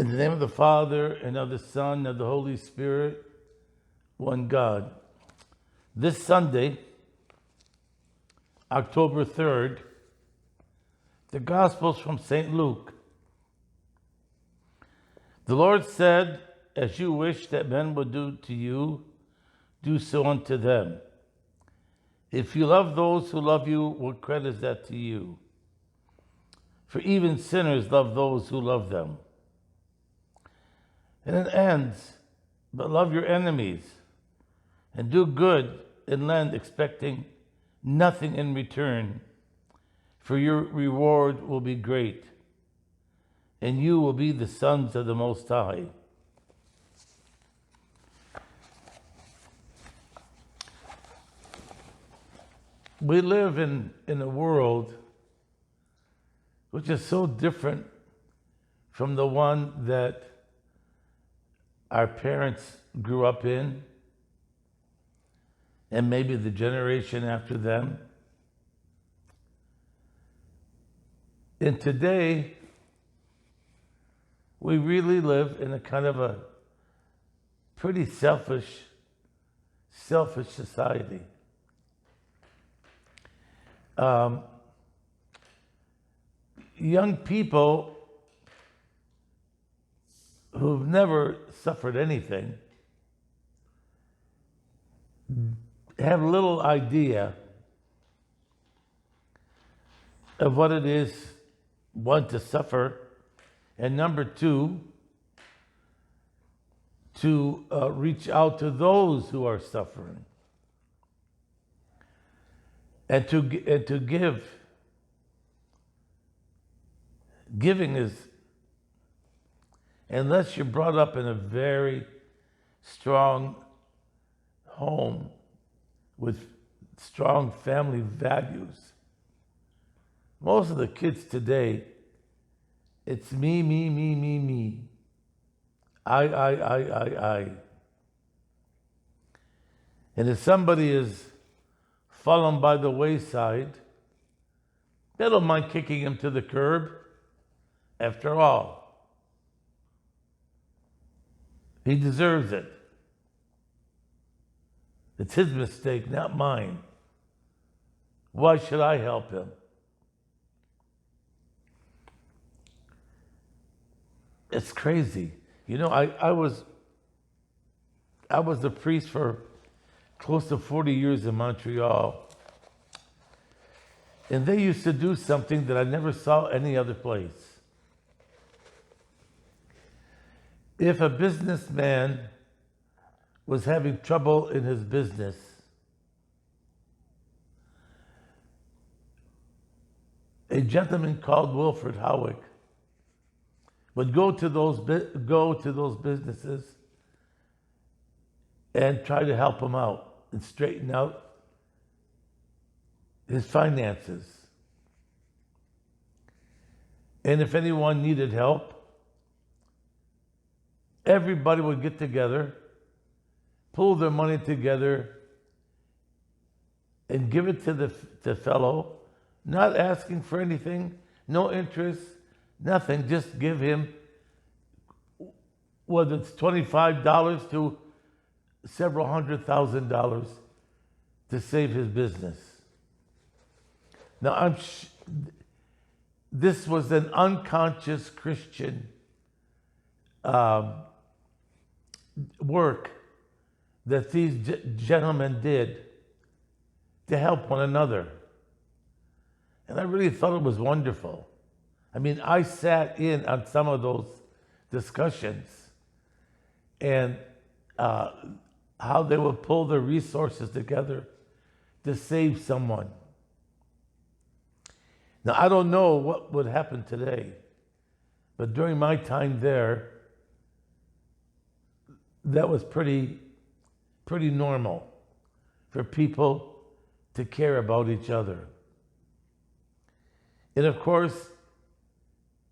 In the name of the Father, and of the Son, and of the Holy Spirit, one God. This Sunday, October 3rd, the Gospel's from St. Luke. The Lord said, "As you wish that men would do to you, do so unto them. If you love those who love you, what credit is that to you? For even sinners love those who love them." And it ends, "But love your enemies, and do good and lend, expecting nothing in return, for your reward will be great, and you will be the sons of the Most High." We live in a world which is so different from the one that our parents grew up in, and maybe the generation after them. And today, we really live in a kind of a pretty selfish society. Young people who've never suffered anything have little idea of what it is, one, to suffer, and number two, to reach out to those who are suffering, and to give. Giving is, unless you're brought up in a very strong home with strong family values. Most of the kids today, it's me, me, me, me, me. I. And if somebody is fallen by the wayside, they don't mind kicking him to the curb. After all, he deserves it. It's his mistake, not mine. Why should I help him? It's crazy. You know, I was the priest for close to 40 years in Montreal. And they used to do something that I never saw any other place. If a businessman was having trouble in his business, a gentleman called Wilfred Howick would go to those businesses and try to help him out and straighten out his finances. And if anyone needed help, everybody would get together, pull their money together, and give it to the fellow, not asking for anything, no interest, nothing. Just give him, whether it's $25 to several $100,000 to save his business. Now, this was an unconscious Christian work that these gentlemen did to help one another. And I really thought it was wonderful. I mean, I sat in on some of those discussions and how they would pull their resources together to save someone. Now, I don't know what would happen today, but during my time there, that was pretty normal for people to care about each other. And of course,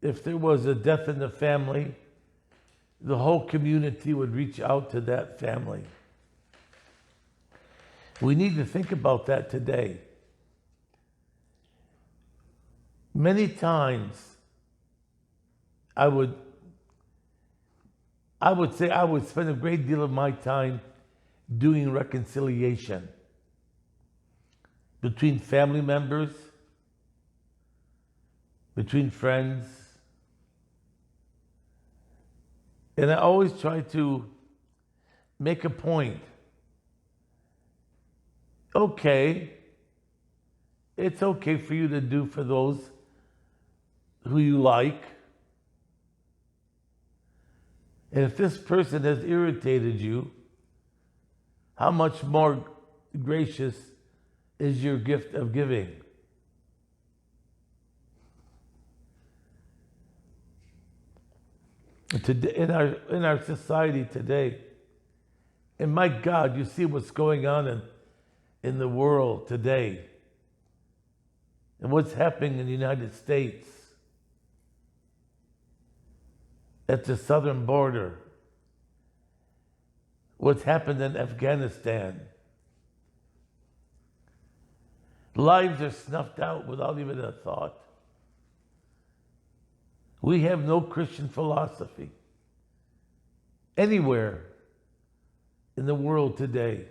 if there was a death in the family, the whole community would reach out to that family. We need to think about that today. Many times I would I would say I would spend a great deal of my time doing reconciliation between family members, between friends. And I always try to make a point. Okay, it's okay for you to do for those who you like. And if this person has irritated you, how much more gracious is your gift of giving? Today, in our society today, and my God, you see what's going on in the world today, and what's happening in the United States at the southern border, what's happened in Afghanistan. Lives are snuffed out without even a thought. We have no Christian philosophy anywhere in the world today.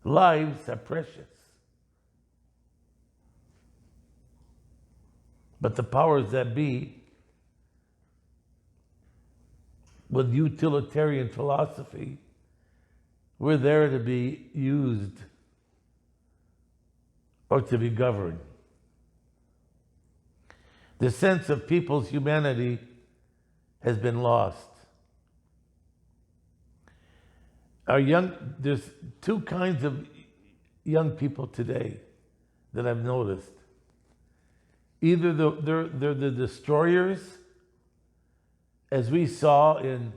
Lives are precious. But the powers that be, with utilitarian philosophy, we're there to be used or to be governed. The sense of people's humanity has been lost. There's two kinds of young people today that I've noticed. Either they're the destroyers, as we saw in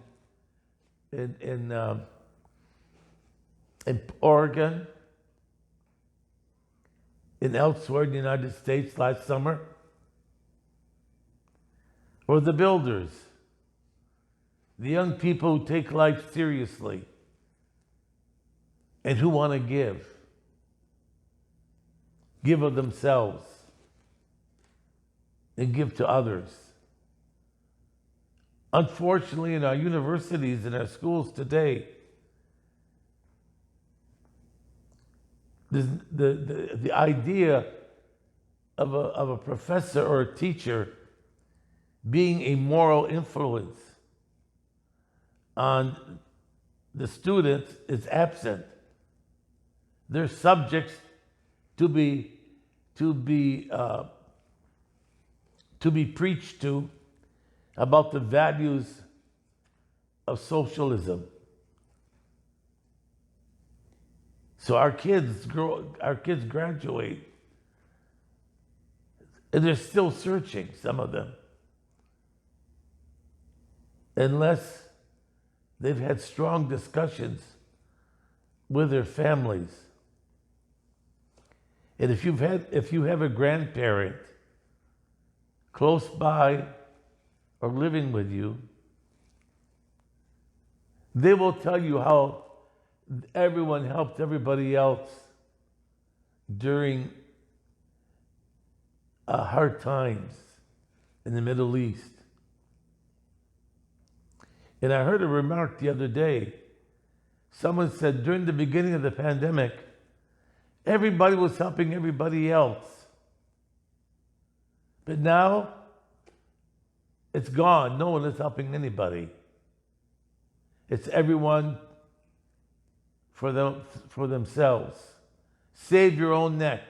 Oregon, and elsewhere in the United States last summer, or the builders, the young people who take life seriously and who want to give of themselves and give to others. Unfortunately, in our universities and our schools today, the idea of a professor or a teacher being a moral influence on the students is absent. They're subjects to be preached to about the values of socialism. So our kids graduate, and they're still searching, some of them, unless they've had strong discussions with their families. And if you have a grandparent close by or living with you, they will tell you how everyone helped everybody else during hard times in the Middle East. And I heard a remark the other day. Someone said during the beginning of the pandemic, everybody was helping everybody else. But now, it's gone. No one is helping anybody. It's everyone for themselves. Save your own neck.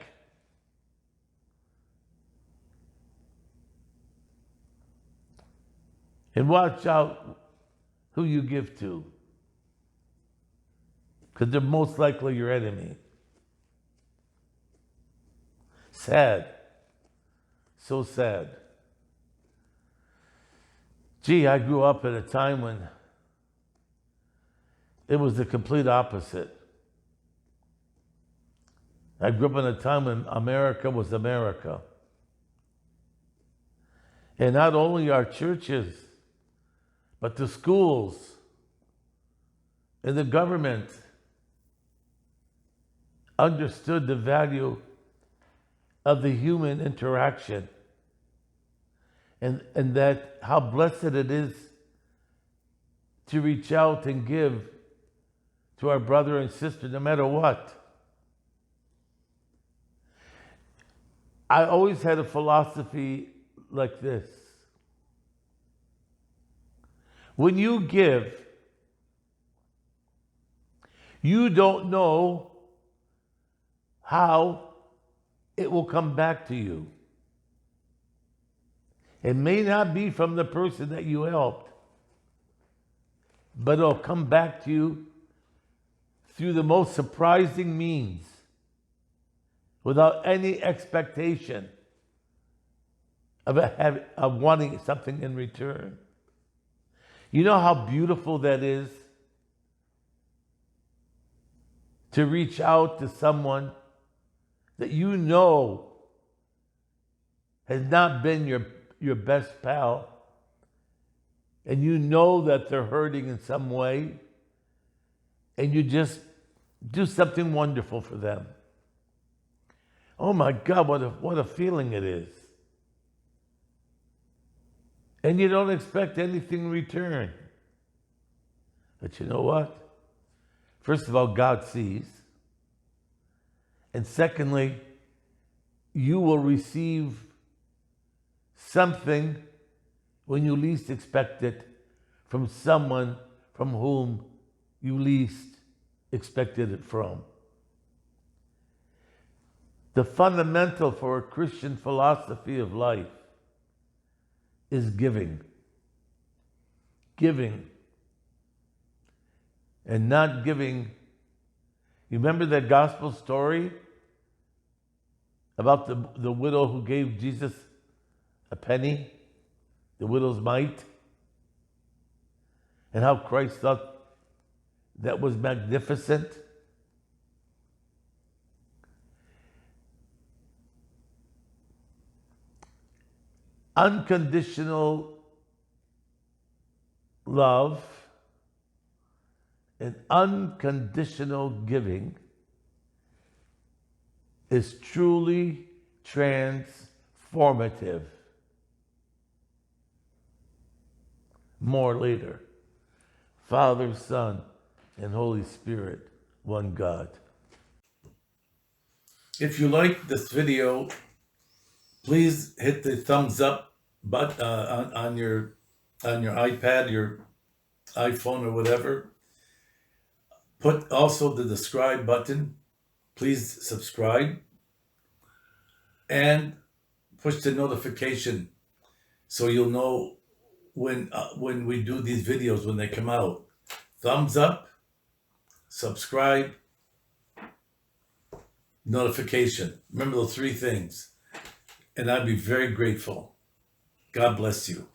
And watch out who you give to, because they're most likely your enemy. Sad. So sad. Gee, I grew up at a time when it was the complete opposite. I grew up in a time when America was America. And not only our churches, but the schools and the government understood the value of the human interaction, and that how blessed it is to reach out and give to our brother and sister no matter what. I always had a philosophy like this. When you give, you don't know how it will come back to you. It may not be from the person that you helped, but it'll come back to you through the most surprising means, without any expectation of wanting something in return. You know how beautiful that is? To reach out to someone that you know has not been your best pal, and you know that they're hurting in some way, and you just do something wonderful for them. Oh my God, what a feeling it is. And you don't expect anything in return. But you know what? First of all, God sees. And secondly, you will receive something when you least expect it from someone from whom you least expected it from. The fundamental for a Christian philosophy of life is giving. Giving. And not giving. You remember that gospel story about the widow who gave Jesus a penny? The widow's mite? And how Christ thought that was magnificent? Unconditional love and unconditional giving is truly transformative. More later. Father, Son, and Holy Spirit, one God. If you like this video, please hit the thumbs up button on your iPad, your iPhone, or whatever. Put also the subscribe button. Please subscribe. And push the notification so you'll know when we do these videos, when they come out. Thumbs up, subscribe, notification. Remember those three things. And I'd be very grateful. God bless you.